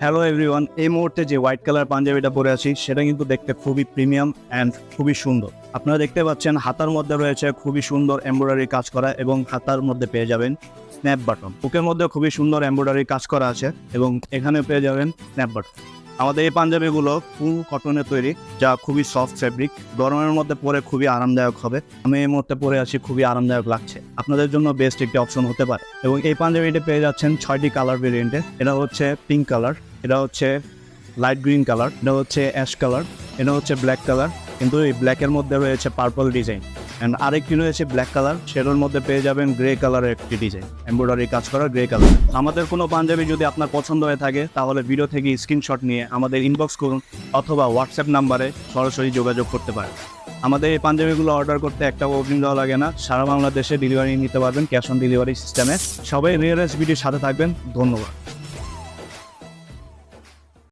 Hello everyone, এই মুহূর্তে যে হোয়াইট কালার পাঞ্জাবিটা পরে আছি সেটা কিন্তু দেখতে খুবই প্রিমিয়াম অ্যান্ড খুবই সুন্দর। আপনারা দেখতে পাচ্ছেন হাতার মধ্যে রয়েছে খুবই সুন্দর এমব্রয়ডারি কাজ করা এবং হাতার মধ্যে পেয়ে যাবেন স্ন্যাপ বাটন। বুকের মধ্যে খুবই সুন্দর এমব্রয়ডারি কাজ করা আছে এবং এখানে পেয়ে যাবেন স্ন্যাপ বাটন। আমাদের এই পাঞ্জাবিগুলো ফুল কটনের তৈরি, যা খুবই সফট ফ্যাব্রিক, গরমের মধ্যে পরে খুবই আরামদায়ক হবে। আমি এই মুহূর্তে পরে আছি, খুবই আরামদায়ক লাগছে, আপনাদের জন্য বেস্ট একটি অপশন হতে পারে। এবং এই পাঞ্জাবিটা পেয়ে যাচ্ছেন 6টি কালার ভেরিয়েন্টে। এটা হচ্ছে পিঙ্ক কালার, এটা হচ্ছে লাইট গ্রিন কালার, এটা হচ্ছে অ্যাশ কালার, এটা হচ্ছে ব্ল্যাক কালার, কিন্তু এই ব্ল্যাকের মধ্যে রয়েছে পার্পল ডিজাইন। অ্যান্ড আরেকটি রয়েছে ব্ল্যাক কালার, সেটার মধ্যে পেয়ে যাবেন গ্রে কালারের একটি ডিজাইন, এমব্রয়ডারি কাজ করা গ্রে কালার। আমাদের কোনো পাঞ্জাবি যদি আপনার পছন্দ হয়ে থাকে তাহলে ভিডিও থেকে স্ক্রিনশট নিয়ে আমাদের ইনবক্স করুন অথবা হোয়াটসঅ্যাপ নাম্বারে সরাসরি যোগাযোগ করতে পারেন। আমাদের এই পাঞ্জাবিগুলো অর্ডার করতে একটা অগ্রিম দেওয়া লাগে না, সারা বাংলাদেশে ডেলিভারি নিতে পারবেন ক্যাশ অন ডেলিভারি সিস্টেমে। সবাই রিয়েল ভিডিওর সাথে থাকবেন, ধন্যবাদ।